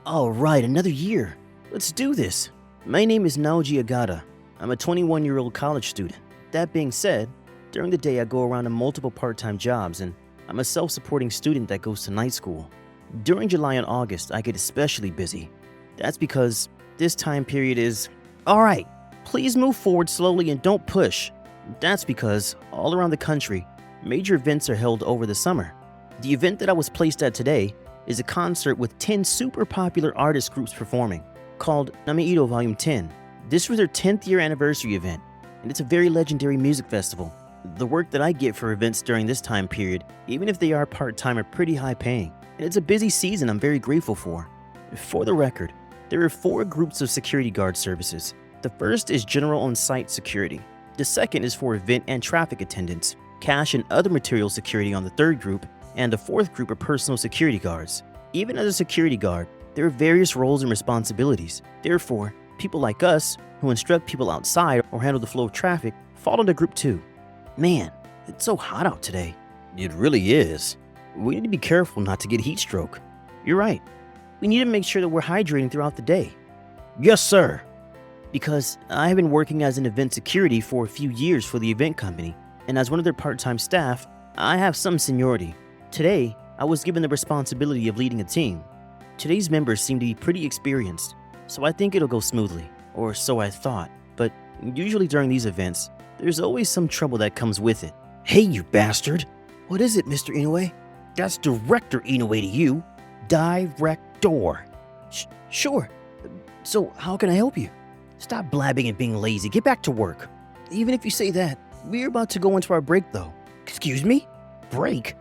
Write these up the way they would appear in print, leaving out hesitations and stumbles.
All right, another year. Let's do this. My name is Naoji Agata. I'm a 21-year-old college student. That being said, during the day I go around to multiple part-time jobs and I'm a self-supporting student that goes to night school. During July and August, I get especially busy. That's because this time period is... Alright, please move forward slowly and don't push. That's because, all around the country, major events are held over the summer. The event that I was placed at today is a concert with 10 super popular artist groups performing, called Namiito Volume 10. This was their 10th year anniversary event, and it's a very legendary music festival. The work that I get for events during this time period, even if they are part-time, are pretty high paying, and it's a busy season I'm very grateful for. For the record, there are 4 groups of security guard services. The first is general on-site security. The second is for event and traffic attendants, cash and other material security on the third group, and the fourth group are personal security guards. Even as a security guard, there are various roles and responsibilities. Therefore, people like us, who instruct people outside or handle the flow of traffic, fall into group 2. Man, it's so hot out today. It really is. We need to be careful not to get heat stroke. You're right. We need to make sure that we're hydrating throughout the day. Yes, sir. Because I have been working as an event security for a few years for the event company, and as one of their part-time staff, I have some seniority. Today, I was given the responsibility of leading a team. Today's members seem to be pretty experienced, so I think it'll go smoothly, or so I thought. But usually during these events, there's always some trouble that comes with it. Hey, you bastard! What is it, Mr. Inoue? That's Director Inoue to you. Director. Sure. So how can I help you? Stop blabbing and being lazy. Get back to work. Even if you say that, we're about to go into our break though. Excuse me? Break?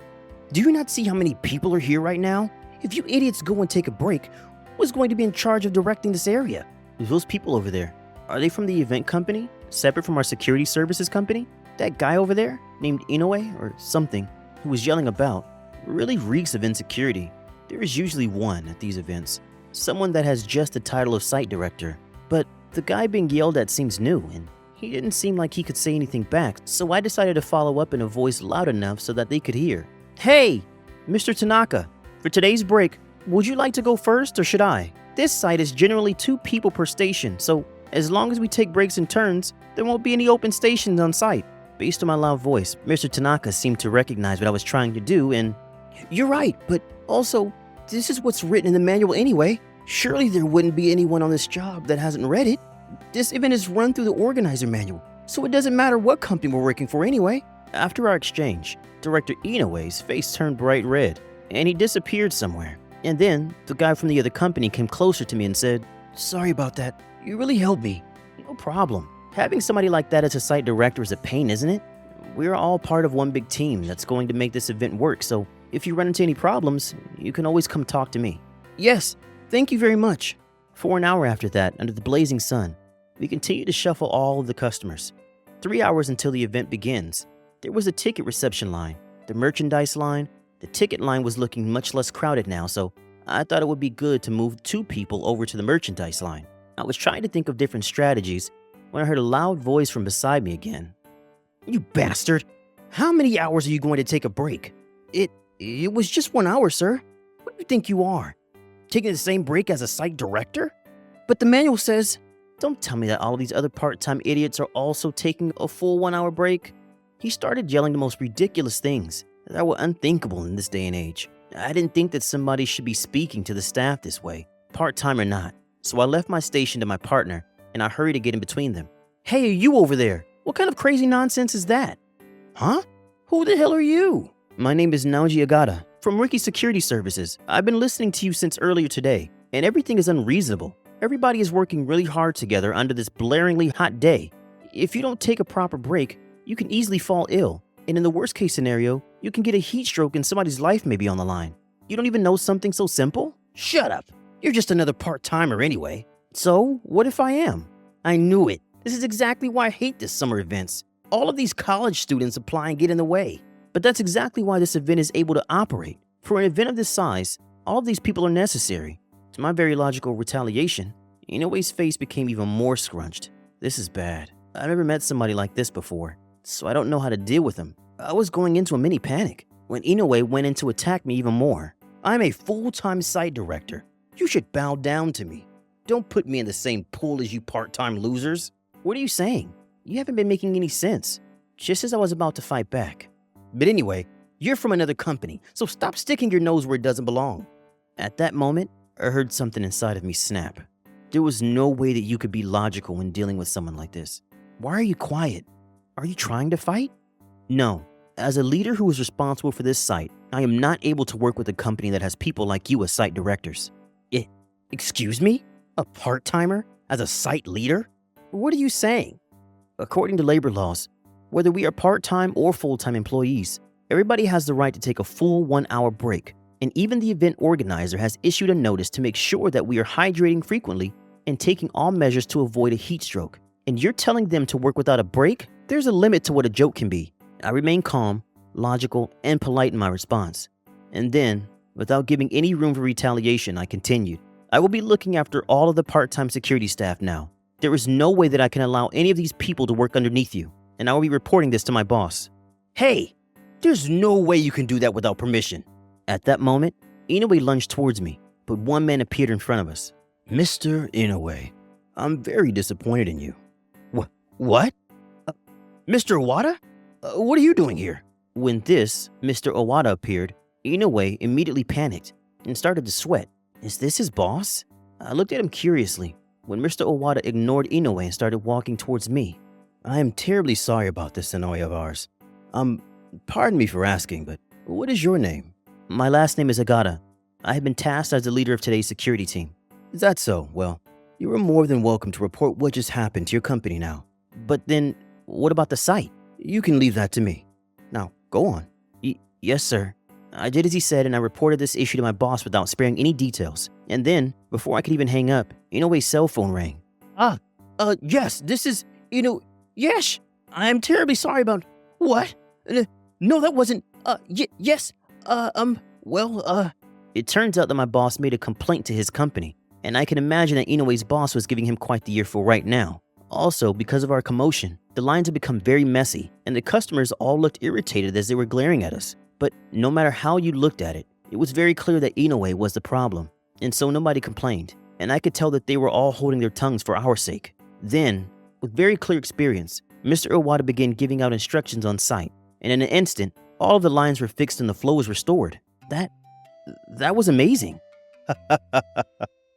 Do you not see how many people are here right now? If you idiots go and take a break, who's going to be in charge of directing this area? Those people over there, are they from the event company? Separate from our security services company? That guy over there, named Inoue or something, who was yelling about, really reeks of insecurity. There is usually one at these events. Someone that has just the title of site director. But the guy being yelled at seems new, and he didn't seem like he could say anything back, so I decided to follow up in a voice loud enough so that they could hear. Hey, Mr. Tanaka, for today's break, would you like to go first or should I? This site is generally 2 people per station, so as long as we take breaks in turns, there won't be any open stations on site. Based on my loud voice, Mr. Tanaka seemed to recognize what I was trying to do and... You're right, but also, this is what's written in the manual anyway. Surely there wouldn't be anyone on this job that hasn't read it. This event is run through the organizer manual, so it doesn't matter what company we're working for anyway. After our exchange, Director Inoue's face turned bright red, and he disappeared somewhere. And then, the guy from the other company came closer to me and said, Sorry about that. You really helped me. No problem. Having somebody like that as a site director is a pain, isn't it? We're all part of one big team that's going to make this event work, so if you run into any problems, you can always come talk to me. Yes, thank you very much. For an hour after that, under the blazing sun, we continued to shuffle all of the customers. 3 hours until the event begins. There was a ticket reception line, the merchandise line. The ticket line was looking much less crowded now, so I thought it would be good to move 2 people over to the merchandise line. I was trying to think of different strategies when I heard a loud voice from beside me again. You bastard! How many hours are you going to take a break? It was just 1 hour, sir. What do you think you are? Taking the same break as a site director? But the manual says... Don't tell me that all of these other part-time idiots are also taking a full 1 hour break. He started yelling the most ridiculous things that were unthinkable in this day and age. I didn't think that somebody should be speaking to the staff this way, part-time or not. So I left my station to my partner, and I hurried to get in between them. Hey, are you over there? What kind of crazy nonsense is that? Huh? Who the hell are you? My name is Naoji Agata, from Ricky Security Services. I've been listening to you since earlier today, and everything is unreasonable. Everybody is working really hard together under this blaringly hot day. If you don't take a proper break, you can easily fall ill, and in the worst case scenario, you can get a heat stroke and somebody's life may be on the line. You don't even know something so simple? Shut up! You're just another part-timer anyway. So, what if I am? I knew it. This is exactly why I hate this summer events. All of these college students apply and get in the way. But that's exactly why this event is able to operate. For an event of this size, all of these people are necessary. To my very logical retaliation, Inoue's face became even more scrunched. This is bad. I've never met somebody like this before, so I don't know how to deal with him. I was going into a mini panic when Inoue went in to attack me even more. I'm a full-time site director. You should bow down to me. Don't put me in the same pool as you part-time losers. What are you saying? You haven't been making any sense. Just as I was about to fight back. But anyway, you're from another company, so stop sticking your nose where it doesn't belong. At that moment, I heard something inside of me snap. There was no way that you could be logical when dealing with someone like this. Why are you quiet? Are you trying to fight? No. As a leader who is responsible for this site, I am not able to work with a company that has people like you as site directors. Excuse me? A part-timer as a site leader? What are you saying? According to labor laws, whether we are part-time or full-time employees, everybody has the right to take a full 1-hour break, and even the event organizer has issued a notice to make sure that we are hydrating frequently and taking all measures to avoid a heat stroke. And you're telling them to work without a break? There's a limit to what a joke can be. I remain calm, logical, and polite in my response. And then, without giving any room for retaliation, I continued. I will be looking after all of the part-time security staff now. There is no way that I can allow any of these people to work underneath you, and I will be reporting this to my boss. Hey, there's no way you can do that without permission. At that moment, Inoue lunged towards me, but one man appeared in front of us. Mr. Inoue, I'm very disappointed in you. What? Mr. Owada? What are you doing here? When Mr. Owada appeared, Inoue immediately panicked and started to sweat. Is this his boss? I looked at him curiously when Mr. Owada ignored Inoue and started walking towards me. I am terribly sorry about this, Inoue of ours. Pardon me for asking, but what is your name? My last name is Agata. I have been tasked as the leader of today's security team. Is that so? Well, you are more than welcome to report what just happened to your company now. But then, what about the site? You can leave that to me. Now, go on. Yes, sir. I did as he said, and I reported this issue to my boss without sparing any details. And then, before I could even hang up, Inoue's cell phone rang. Yes, this is, yes, I am terribly sorry about, what? No, that wasn't, yes, It turns out that my boss made a complaint to his company, and I can imagine that Inoue's boss was giving him quite the earful right now. Also, because of our commotion, the lines had become very messy, and the customers all looked irritated as they were glaring at us. But no matter how you looked at it, it was very clear that Inoue was the problem, and so nobody complained, and I could tell that they were all holding their tongues for our sake. Then, with very clear experience, Mr. Owada began giving out instructions on site, and in an instant, all of the lines were fixed and the flow was restored. That was amazing.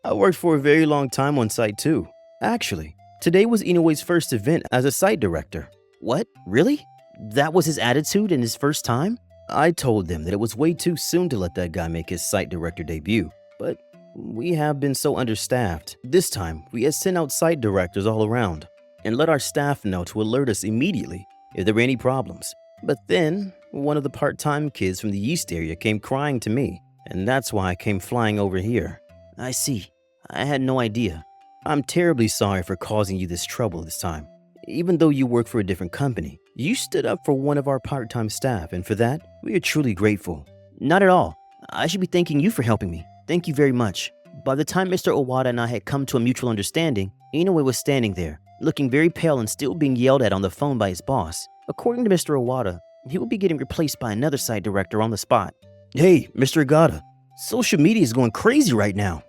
I worked for a very long time on site too. Actually, today was Inoue's first event as a site director. What? Really? That was his attitude in his first time? I told them that it was way too soon to let that guy make his site director debut, but we have been so understaffed. This time, we had sent out site directors all around and let our staff know to alert us immediately if there were any problems. But then, one of the part-time kids from the East area came crying to me, and that's why I came flying over here. I see. I had no idea. I'm terribly sorry for causing you this trouble this time. Even though you work for a different company, you stood up for one of our part-time staff, and for that, we are truly grateful. Not at all. I should be thanking you for helping me. Thank you very much. By the time Mr. Owada and I had come to a mutual understanding, Inoue was standing there, looking very pale and still being yelled at on the phone by his boss. According to Mr. Owada, he will be getting replaced by another site director on the spot. Hey, Mr. Agata, social media is going crazy right now.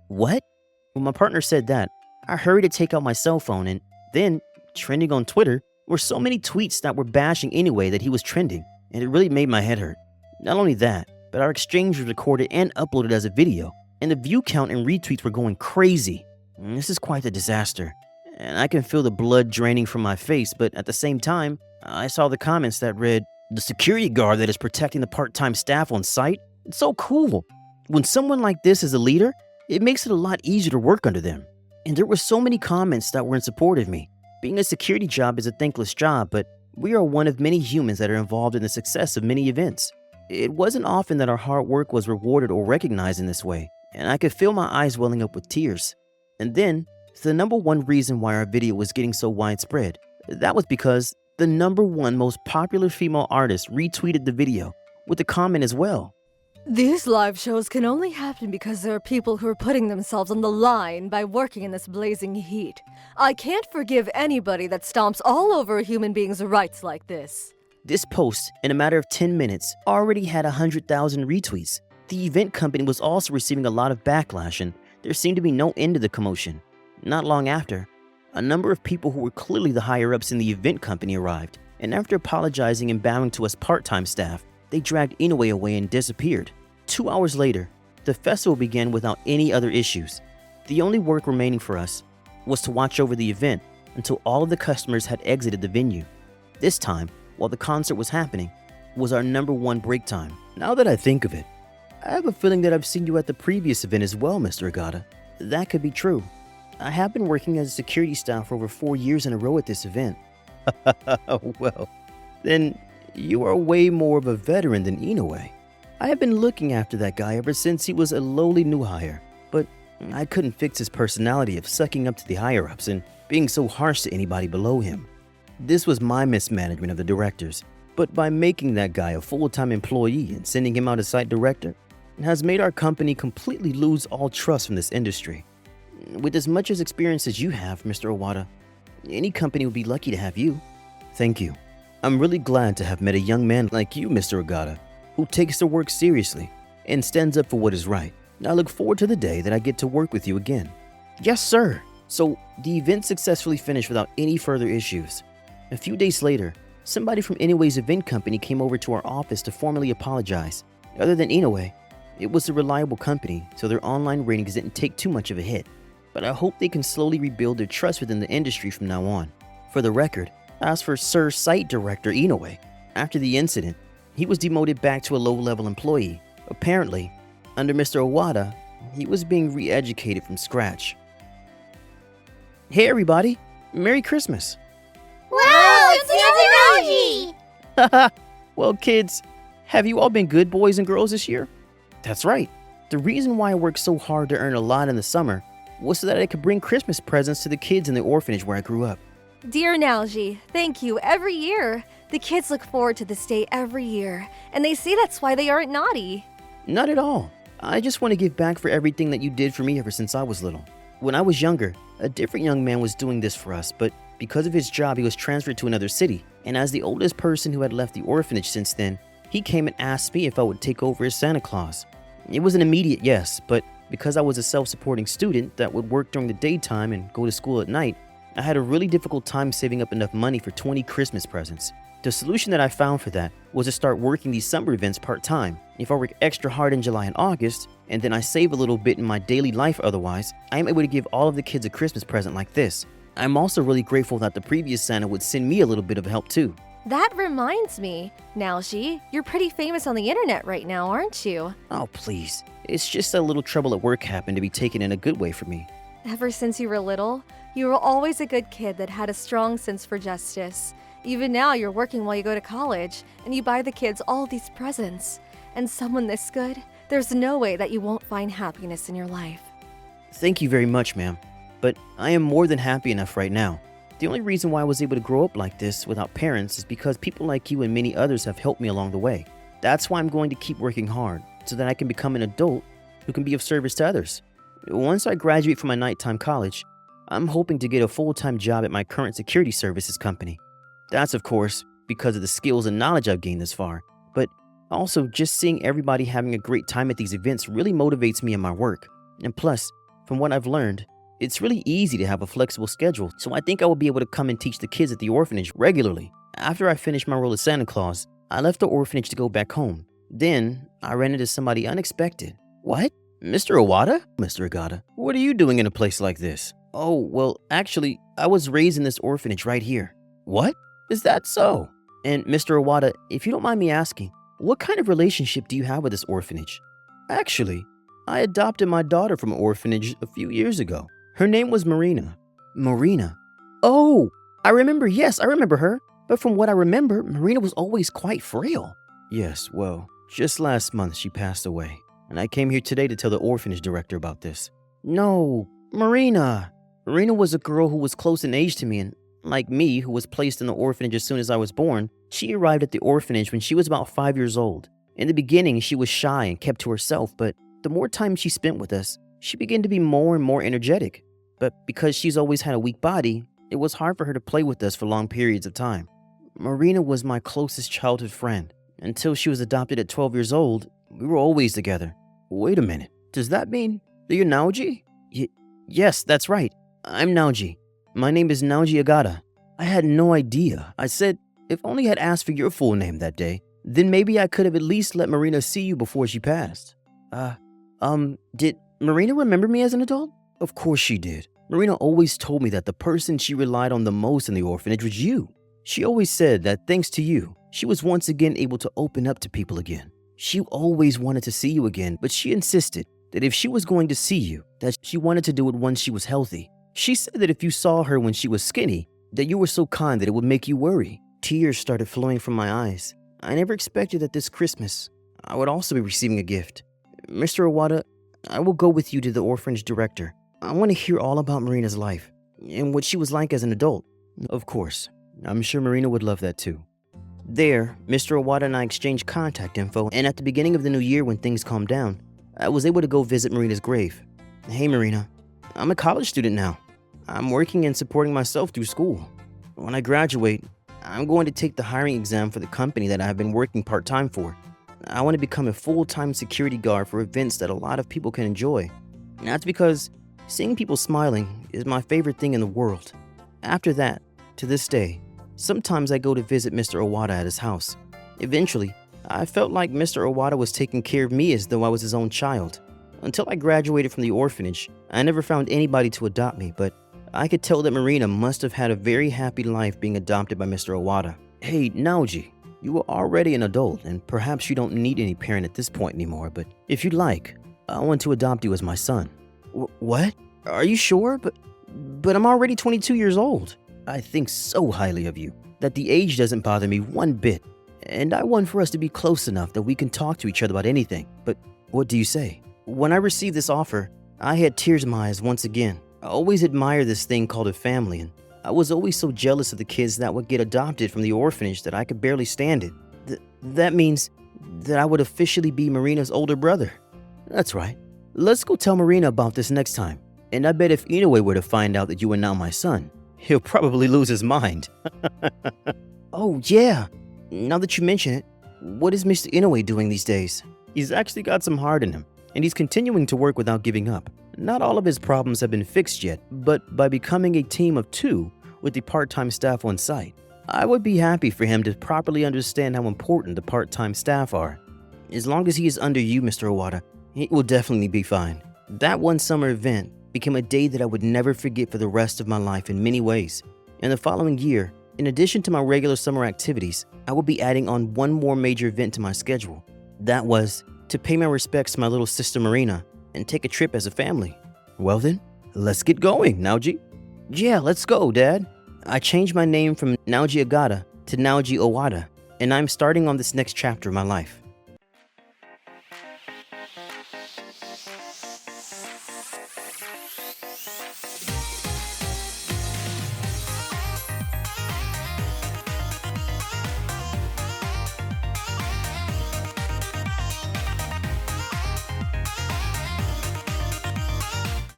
What? When my partner said that, I hurried to take out my cell phone, and then, trending on Twitter, were so many tweets that were bashing Inoue that he was trending, and it really made my head hurt. Not only that, but our exchange was recorded and uploaded as a video, and the view count and retweets were going crazy. This is quite a disaster, and I can feel the blood draining from my face, but at the same time, I saw the comments that read, "The security guard that is protecting the part-time staff on site? It's so cool. When someone like this is a leader, it makes it a lot easier to work under them." And there were so many comments that were in support of me. Being a security job is a thankless job, but we are one of many humans that are involved in the success of many events. It wasn't often that our hard work was rewarded or recognized in this way, and I could feel my eyes welling up with tears. And then, the number one reason why our video was getting so widespread, that was because the number one most popular female artist retweeted the video with a comment as well. These live shows can only happen because there are people who are putting themselves on the line by working in this blazing heat. I can't forgive anybody that stomps all over a human being's rights like this. This post, in a matter of 10 minutes, already had 100,000 retweets. The event company was also receiving a lot of backlash, and there seemed to be no end to the commotion. Not long after, a number of people who were clearly the higher-ups in the event company arrived, and after apologizing and bowing to us part-time staff, they dragged Inoue away and disappeared. 2 hours later, the festival began without any other issues. The only work remaining for us was to watch over the event until all of the customers had exited the venue. This time, while the concert was happening, was our number one break time. Now that I think of it, I have a feeling that I've seen you at the previous event as well, Mr. Agata. That could be true. I have been working as a security staff for over 4 years in a row at this event. Well, then you are way more of a veteran than Inoue. I have been looking after that guy ever since he was a lowly new hire, but I couldn't fix his personality of sucking up to the higher-ups and being so harsh to anybody below him. This was my mismanagement of the directors, but by making that guy a full-time employee and sending him out as site director, it has made our company completely lose all trust from this industry. With as much as experience as you have, Mr. Owada, any company would be lucky to have you. Thank you. I'm really glad to have met a young man like you, Mr. Agata, who takes their work seriously and stands up for what is right. I look forward to the day that I get to work with you again. Yes, sir. So, the event successfully finished without any further issues. A few days later, somebody from Inoue's event company came over to our office to formally apologize. Other than Inoue, it was a reliable company, so their online ratings didn't take too much of a hit. But I hope they can slowly rebuild their trust within the industry from now on. For the record, as for Sir Site Director Inoue, after the incident, he was demoted back to a low-level employee. Apparently, under Mr. Owada, he was being re-educated from scratch. Hey everybody, Merry Christmas! Wow, it's Haha! Well kids, have you all been good boys and girls this year? That's right. The reason why I worked so hard to earn a lot in the summer was so that I could bring Christmas presents to the kids in the orphanage where I grew up. Dear Nalji, thank you every year. The kids look forward to this day every year, and they say that's why they aren't naughty. Not at all. I just want to give back for everything that you did for me ever since I was little. When I was younger, a different young man was doing this for us, but because of his job, he was transferred to another city. And as the oldest person who had left the orphanage since then, he came and asked me if I would take over as Santa Claus. It was an immediate yes, but because I was a self-supporting student that would work during the daytime and go to school at night, I had a really difficult time saving up enough money for 20 Christmas presents. The solution that I found for that was to start working these summer events part-time. If I work extra hard in July and August, and then I save a little bit in my daily life otherwise, I am able to give all of the kids a Christmas present like this. I'm also really grateful that the previous Santa would send me a little bit of help too. That reminds me, Nalji, you're pretty famous on the internet right now, aren't you? Oh please, it's just a little trouble at work happened to be taken in a good way for me. Ever since you were little, you were always a good kid that had a strong sense for justice. Even now, you're working while you go to college, and you buy the kids all these presents. And someone this good, there's no way that you won't find happiness in your life. Thank you very much, ma'am. But I am more than happy enough right now. The only reason why I was able to grow up like this without parents is because people like you and many others have helped me along the way. That's why I'm going to keep working hard, so that I can become an adult who can be of service to others. Once I graduate from my nighttime college, I'm hoping to get a full-time job at my current security services company. That's, of course, because of the skills and knowledge I've gained this far, but also just seeing everybody having a great time at these events really motivates me in my work. And plus, from what I've learned, it's really easy to have a flexible schedule, so I think I will be able to come and teach the kids at the orphanage regularly. After I finished my role as Santa Claus, I left the orphanage to go back home. Then, I ran into somebody unexpected. What? Mr. Owada? Mr. Agata, what are you doing in a place like this? Oh, well, actually, I was raised in this orphanage right here. What? Is that so? And Mr. Owada, if you don't mind me asking, what kind of relationship do you have with this orphanage? Actually, I adopted my daughter from an orphanage a few years ago. Her name was Marina. Marina? Oh, I remember, yes, I remember her. But from what I remember, Marina was always quite frail. Yes, well, just last month she passed away. And I came here today to tell the orphanage director about this. No, Marina. Marina was a girl who was close in age to me, and like me, who was placed in the orphanage as soon as I was born, she arrived at the orphanage when she was about 5 years old. In the beginning, she was shy and kept to herself, but the more time she spent with us, she began to be more and more energetic. But because she's always had a weak body, it was hard for her to play with us for long periods of time. Marina was my closest childhood friend, until she was adopted at 12 years old, We were always together. Wait a minute. Does that mean that you're Naoji? Yes, that's right. I'm Naoji. My name is Naoji Agata. I had no idea. I said, if only I'd asked for your full name that day, then maybe I could have at least let Marina see you before she passed. Did Marina remember me as an adult? Of course she did. Marina always told me that the person she relied on the most in the orphanage was you. She always said that thanks to you, she was once again able to open up to people again. She always wanted to see you again, but she insisted that if she was going to see you, that she wanted to do it once she was healthy. She said that if you saw her when she was skinny, that you were so kind that it would make you worry. Tears started flowing from my eyes. I never expected that this Christmas, I would also be receiving a gift. Mr. Iwata, I will go with you to the orphanage director. I want to hear all about Marina's life and what she was like as an adult. Of course, I'm sure Marina would love that too. There, Mr. Iwata and I exchanged contact info, and at the beginning of the new year when things calmed down, I was able to go visit Marina's grave. Hey Marina, I'm a college student now. I'm working and supporting myself through school. When I graduate, I'm going to take the hiring exam for the company that I've been working part-time for. I want to become a full-time security guard for events that a lot of people can enjoy. And that's because seeing people smiling is my favorite thing in the world. After that, to this day, sometimes I go to visit Mr. Iwata at his house. Eventually, I felt like Mr. Iwata was taking care of me as though I was his own child. Until I graduated from the orphanage, I never found anybody to adopt me, but I could tell that Marina must have had a very happy life being adopted by Mr. Iwata. Hey, Naoji, you are already an adult, and perhaps you don't need any parent at this point anymore, but if you'd like, I want to adopt you as my son. What? Are you sure? But I'm already 22 years old. I think so highly of you that the age doesn't bother me one bit, and I want for us to be close enough that we can talk to each other about anything. But what do you say? When I received this offer, I had tears in my eyes once again. I always admired this thing called a family, and I was always so jealous of the kids that would get adopted from the orphanage that I could barely stand it. That means that I would officially be Marina's older brother. That's right. Let's go tell Marina about this next time. And I bet if Inoue were to find out that you are now my son, he'll probably lose his mind. Oh yeah, now that you mention it, what is Mr. Inoue doing these days? He's actually got some heart in him, and he's continuing to work without giving up. Not all of his problems have been fixed yet, but by becoming a team of 2 with the part-time staff on site, I would be happy for him to properly understand how important the part-time staff are. As long as he is under you, Mr. Iwata, he will definitely be fine. That one summer event became a day that I would never forget for the rest of my life in many ways. In the following year, in addition to my regular summer activities, I will be adding on one more major event to my schedule. That was to pay my respects to my little sister Marina and take a trip as a family. Well then, let's get going, Naoji. Yeah, let's go, Dad. I changed my name from Naoji Agata to Naoji Owada, and I'm starting on this next chapter of my life.